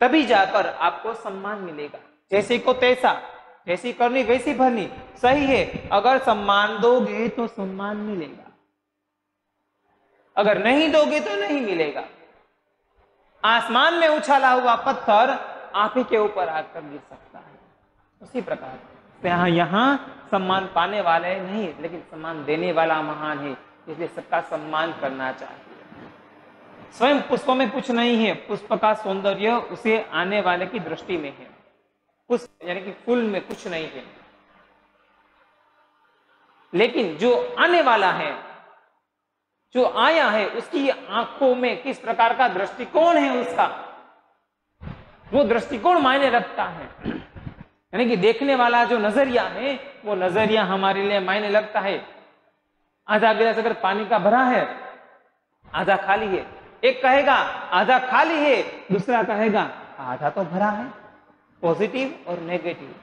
तभी जाकर आपको सम्मान मिलेगा। जैसे को तैसा, जैसी करनी वैसी भरनी, सही है। अगर सम्मान दोगे तो सम्मान मिलेगा, अगर नहीं दोगे तो नहीं मिलेगा। आसमान में उछाला हुआ पत्थर आप ही के ऊपर आकर गिर सकता है। उसी प्रकार यहाँ सम्मान पाने वाले नहीं, लेकिन सम्मान देने वाला महान है, इसलिए सबका सम्मान करना चाहिए। स्वयं पुष्प में कुछ नहीं है, पुष्प का सौंदर्य उसे आने वाले की दृष्टि में है। पुष्प यानी कि फूल में कुछ नहीं है, लेकिन जो आने वाला है, जो आया है, उसकी आंखों में किस प्रकार का दृष्टिकोण है, उसका वो दृष्टिकोण मायने रखता है। यानी कि देखने वाला जो नजरिया है, वो नजरिया हमारे लिए मायने लगता है। आधा गिलास अगर पानी का भरा है, आधा खाली है, एक कहेगा आधा खाली है, दूसरा कहेगा आधा तो भरा है। पॉजिटिव और नेगेटिव,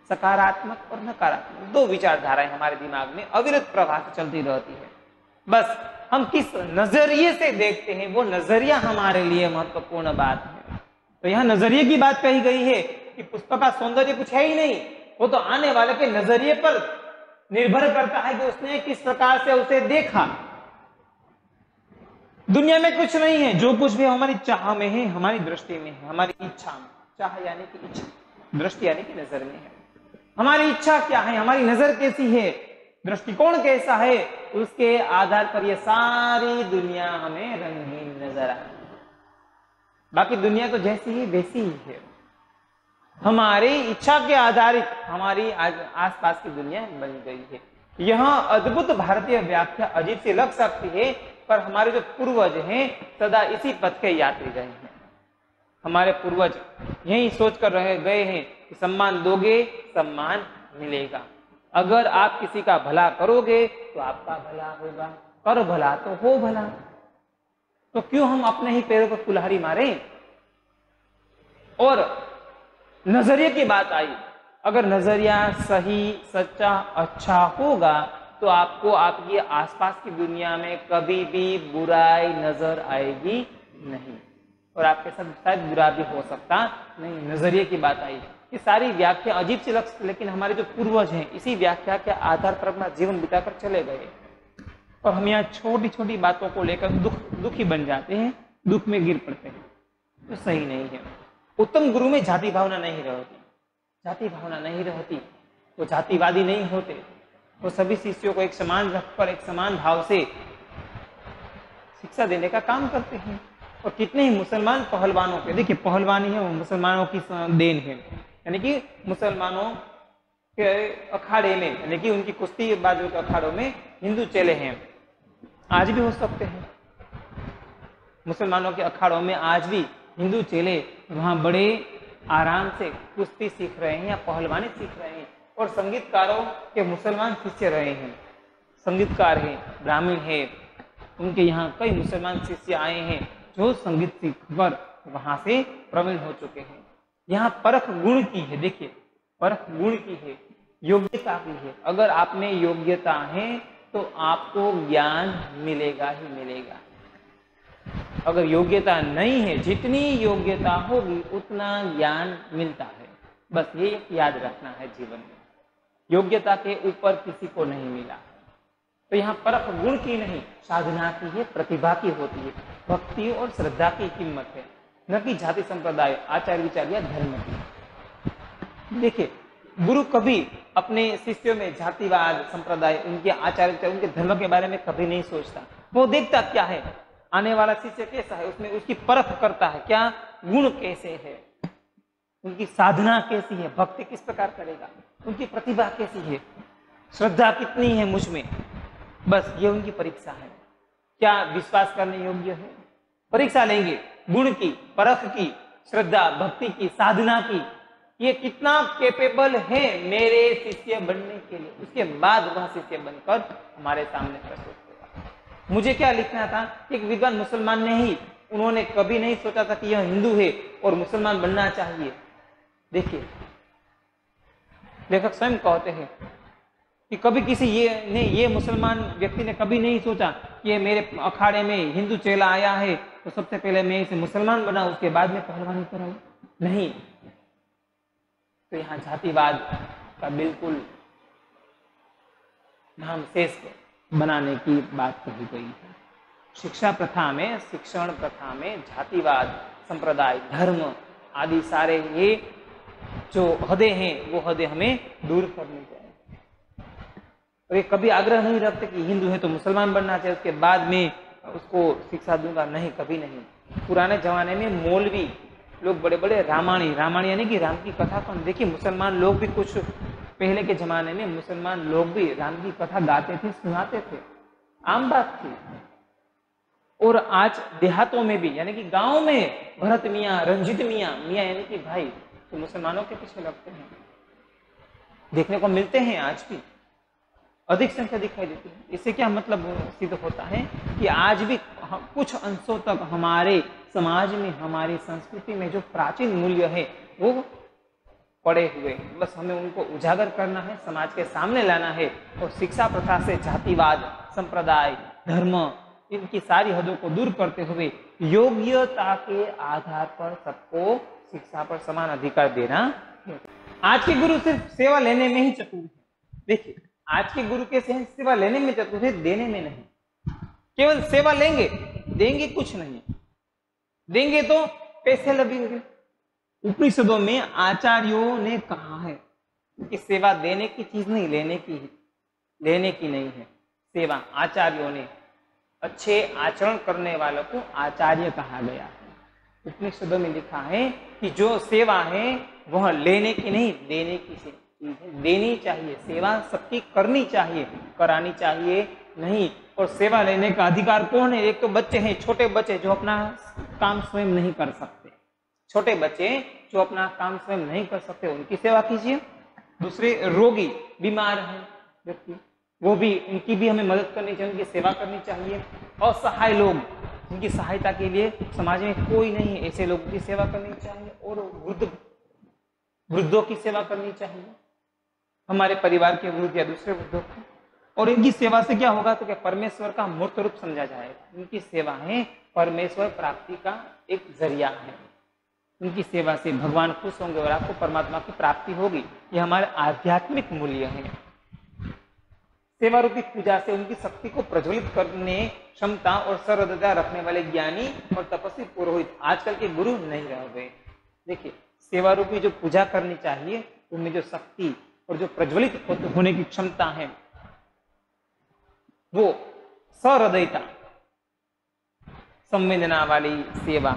सकारात्मक और नकारात्मक, दो विचारधाराएं हमारे दिमाग में अविरत प्रवाह से चलती रहती है। बस हम किस नजरिए से देखते हैं, वो नजरिया हमारे लिए महत्वपूर्ण बात है। तो यहां नजरिए की बात कही गई है कि पुष्प का सौंदर्य कुछ है ही नहीं, वो तो आने वाले के नजरिए पर निर्भर करता है कि उसने किस प्रकार से उसे देखा। दुनिया में कुछ नहीं है, जो कुछ भी हमारी चाह में है, हमारी दृष्टि में है, हमारी इच्छा में। चाह यानी कि इच्छा, दृष्टि यानी कि नजर में है। हमारी इच्छा क्या है, हमारी नजर कैसी है, दृष्टिकोण कैसा है, उसके आधार पर यह सारी दुनिया हमें रंगीन नजर आए। बाकी दुनिया तो जैसी ही वैसी ही है। हमारी इच्छा के आधारित हमारी आसपास की दुनिया बन गई है। यह अद्भुत भारतीय व्याख्या अजीब सी लग सकती है, पर हमारे जो पूर्वज हैं सदा इसी पथ के यात्री रहे हैं। हमारे पूर्वज यही सोचकर रह गए हैं कि सम्मान दोगे सम्मान मिलेगा, अगर आप किसी का भला करोगे तो आपका भला होगा, कर भला तो हो भला। तो क्यों हम अपने ही पैरों पर कुल्हाड़ी मारें। और नजरिए की बात आई, अगर नजरिया सही सच्चा अच्छा होगा तो आपको आपकी आसपास की दुनिया में कभी भी बुराई नजर आएगी नहीं, और आपके साथ शायद बुरा भी हो सकता नहीं। नजरिए की बात आई, ये सारी व्याख्या अजीब सी लग, लेकिन हमारे जो पूर्वज हैं इसी व्याख्या के आधार पर अपना जीवन बिताकर चले गए, और हम यहाँ छोटी छोटी बातों को लेकर दुखी बन जाते हैं, दुख में गिर पड़ते हैं, तो सही नहीं है। उत्तम गुरु में जाति भावना नहीं रहती, जाति भावना नहीं रहती, वो जातिवादी नहीं होते, वो सभी शिष्यों को एक समान रखकर एक समान भाव से शिक्षा देने का काम करते हैं। और कितने ही मुसलमान पहलवानों के, देखिए पहलवानी है वो मुसलमानों की देन है, यानी कि मुसलमानों के अखाड़े में, यानी कि उनकी कुश्ती बाजू के अखाड़ों में हिंदू चेले हैं, आज भी हो सकते हैं। मुसलमानों के अखाड़ों में आज भी हिंदू चेले वहां बड़े आराम से कुश्ती सीख रहे हैं या पहलवानी सीख रहे हैं, और संगीतकारों के मुसलमान शिष्य रहे हैं, संगीतकार हैं, ब्राह्मण है, उनके यहाँ कई मुसलमान शिष्य आए हैं जो संगीत सीखकर वहां से प्रवीण हो चुके हैं। यहाँ परख गुण की है, देखिए परख गुण की है, योग्यता की है। अगर आप में योग्यता है तो आपको ज्ञान मिलेगा ही मिलेगा। अगर योग्यता नहीं है, जितनी योग्यता होगी उतना ज्ञान मिलता है। बस ये याद रखना है जीवन में, योग्यता के ऊपर किसी को नहीं मिला। तो यहाँ परख गुण की नहीं, साधना की है, प्रतिभा की होती है, भक्ति और श्रद्धा की कीमत है, न कि जाति संप्रदाय आचार विचार या धर्म की। देखिए गुरु कभी अपने शिष्यों में जातिवाद संप्रदाय, उनके आचार विचार, उनके धर्म के बारे में कभी नहीं सोचता। वो देखता क्या है, आने वाला शिष्य कैसा है, उसमें उसकी परख करता है, क्या गुण कैसे है, उनकी साधना कैसी है, भक्ति किस प्रकार करेगा, उनकी प्रतिभा कैसी है, श्रद्धा कितनी है मुझ में। बस ये उनकी परीक्षा है, क्या विश्वास करने योग्य है। परीक्षा लेंगे गुण की, परख की, श्रद्धा भक्ति की, साधना की, ये कितना कैपेबल है मेरे शिष्य बनने के लिए, उसके बाद वह शिष्य बनकर हमारे सामने प्रस्तुत होगा। मुझे क्या लिखना था, एक विद्वान मुसलमान ने ही, उन्होंने कभी नहीं सोचा था कि यह हिंदू है और मुसलमान बनना चाहिए। देखिए लेखक स्वयं कहते हैं कि कभी किसी ये मुसलमान व्यक्ति ने कभी नहीं सोचा कि ये मेरे अखाड़े में हिंदू चेला आया है तो सबसे पहले मैं इसे मुसलमान बनाऊं, उसके बाद में पहलवानी कराऊं, नहीं। तो यहाँ जातिवाद का बिल्कुल नाम शेष बनाने की बात कही गई है। शिक्षा प्रथा में, शिक्षण प्रथा में जातिवाद संप्रदाय, धर्म आदि सारे ये जो हदें हैं वो हदें हमें दूर करनी चाहिए। और ये कभी आग्रह नहीं रखते कि हिंदू है तो मुसलमान बनना चाहिए, उसके बाद में उसको शिक्षा दूंगा, नहीं, कभी नहीं। पुराने जमाने में मौलवी लोग बड़े बड़े रामायण यानी कि राम की कथा को देखिए, मुसलमान लोग भी कुछ पहले के जमाने में मुसलमान लोग भी राम की कथा गाते थे, सुनाते थे, आम बात थी। और आज देहातों में भी यानी कि गांव में भरत मियाँ, रंजीत मियाँ यानी कि भाई तो मुसलमानों के पीछे लगते हैं, देखने को मिलते हैं, आज भी अधिक संख्या दिखाई देती है। इससे क्या मतलब सिद्ध होता है कि आज भी कुछ अंशों तक हमारे समाज में, हमारी संस्कृति में जो प्राचीन मूल्य है वो पड़े हुए, बस हमें उनको उजागर करना है, समाज के सामने लाना है और शिक्षा प्रथा से जातिवाद, संप्रदाय, धर्म इनकी सारी हदों को दूर करते हुए योग्यता के आधार पर सबको शिक्षा पर समान अधिकार देना है। आज के गुरु सिर्फ सेवा लेने में ही चतुर है। देखिए, आज के गुरु कैसे हैं? सेवा लेने में चतुर है, देने में नहीं। केवल सेवा लेंगे, देंगे कुछ नहीं, देंगे तो पैसे लगेंगे। उपनिषदों में आचार्यों ने कहा है कि सेवा देने की चीज नहीं, लेने की है, लेने की नहीं है सेवा। आचार्यों ने, अच्छे आचरण करने वालों को आचार्य कहा गया है। उपनिषदों में लिखा है कि जो सेवा है वह लेने की नहीं, देने की चीज है। देनी चाहिए, सेवा सबकी करनी चाहिए, करानी चाहिए नहीं। और सेवा लेने का अधिकार कौन है? एक तो बच्चे हैं, छोटे बच्चे जो अपना काम स्वयं नहीं कर सकते, छोटे बच्चे जो अपना काम स्वयं नहीं कर सकते उनकी सेवा कीजिए। दूसरे रोगी, बीमार हैं व्यक्ति, वो भी, उनकी भी हमें मदद करनी चाहिए, उनकी सेवा करनी चाहिए। असहाय लोग, जिनकी सहायता के लिए समाज में कोई नहीं है, ऐसे लोगों की सेवा करनी चाहिए। और वृद्धों की सेवा करनी चाहिए, हमारे परिवार के वृद्ध या दूसरे वृद्धों की। और इनकी सेवा से क्या होगा? तो क्या परमेश्वर का मूर्त रूप समझा जाएगा। इनकी सेवा है परमेश्वर प्राप्ति का एक जरिया है। उनकी सेवा से भगवान खुश होंगे और आपको परमात्मा की प्राप्ति होगी। ये हमारे आध्यात्मिक मूल्य है। सेवा रूपी पूजा से उनकी शक्ति को प्रज्वलित करने क्षमता और सहृदयता रखने वाले ज्ञानी और तपस्वी पुरोहित आजकल के गुरु नहीं रह गए। देखिए, सेवा रूपी जो पूजा करनी चाहिए उनमें जो शक्ति और जो प्रज्वलित होने की क्षमता है वो सहृदयता, संवेदना वाली सेवा,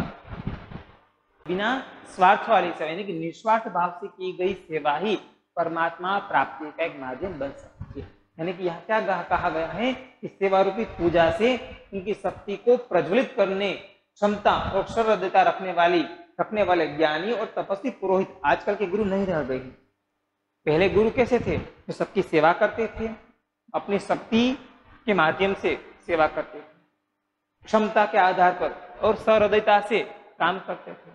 बिना स्वार्थ वाली सेवा यानी कि निस्वार्थ भाव से की गई सेवा ही परमात्मा प्राप्ति का एक माध्यम बन सकती है। यानी कि यहाँ क्या कहा गया है कि सेवा रूपी पूजा से उनकी शक्ति को प्रज्वलित करने क्षमता और सहृदयता रखने वाले ज्ञानी और तपस्वी पुरोहित आजकल के गुरु नहीं रह गए। पहले गुरु कैसे थे? जो सबकी सेवा करते थे, अपनी शक्ति के माध्यम से सेवा करते थे, क्षमता के आधार पर और सहृदयता से काम करते थे।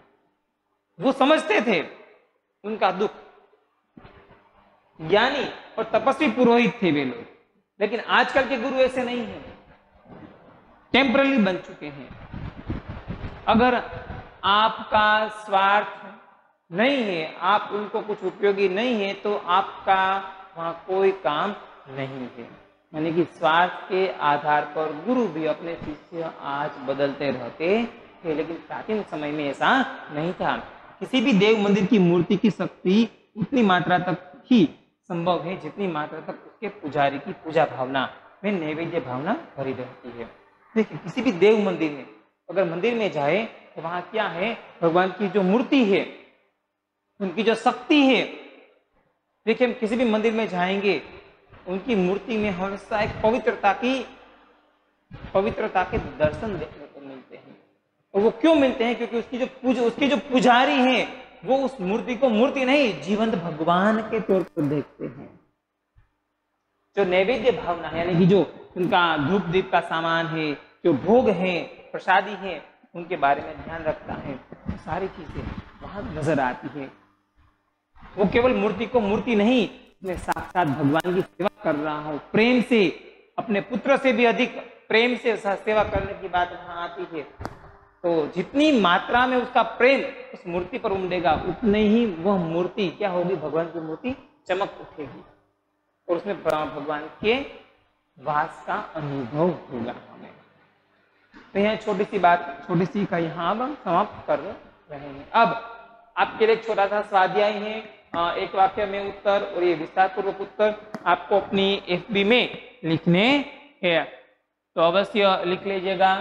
वो समझते थे उनका दुख। ज्ञानी और तपस्वी पुरोहित थे वे लोग। लेकिन आजकल के गुरु ऐसे नहीं हैं, टेम्पररी बन चुके हैं। अगर आपका स्वार्थ नहीं है, आप उनको कुछ उपयोगी नहीं है, तो आपका वहां कोई काम नहीं है। यानी कि स्वार्थ के आधार पर गुरु भी अपने शिष्य आज बदलते रहते थे, लेकिन प्राचीन समय में ऐसा नहीं था। किसी भी देव मंदिर की मूर्ति की शक्ति उतनी मात्रा तक ही संभव है जितनी मात्रा तक उसके पुजारी की पूजा भावना में नैवेद्य भावना भरी रहती है। देखिए, किसी भी देव मंदिर में अगर मंदिर में जाए तो वहां क्या है? भगवान की जो मूर्ति है, उनकी जो शक्ति है। देखिए, हम किसी भी मंदिर में जाएंगे, उनकी मूर्ति में हमेशा एक पवित्रता के दर्शन देखने को मिलते हैं। और वो क्यों मिलते हैं? क्योंकि उसके जो पुजारी हैं वो उस मूर्ति को मूर्ति नहीं, जीवंत भगवान के तौर पर देखते हैं। जो नैवेद्य भावना है यानी कि जो उनका धूप दीप का सामान है, जो भोग है, प्रसादी है, उनके बारे में ध्यान रखता है। सारी चीजें वहां नजर आती है। वो केवल मूर्ति को मूर्ति नहीं, मैं साक्षात भगवान की सेवा कर रहा हूं, प्रेम से, अपने पुत्र से भी अधिक प्रेम से सेवा करने की बात वहां आती है। तो जितनी मात्रा में उसका प्रेम उस मूर्ति पर उमड़ेगा, उतने ही वह मूर्ति क्या होगी? भगवान की मूर्ति चमक उठेगी और उसमें भगवान के वास का अनुभव होगा हमें। तो यहाँ छोटी सी बात, छोटी सी का यहाँ हम समाप्त कर रहे हैं। अब आपके लिए एक छोटा सा स्वाध्याय है, एक वाक्य में उत्तर और ये विस्तार पूर्वक उत्तर आपको अपनी FB में लिखने हैं, तो अवश्य लिख लीजिएगा।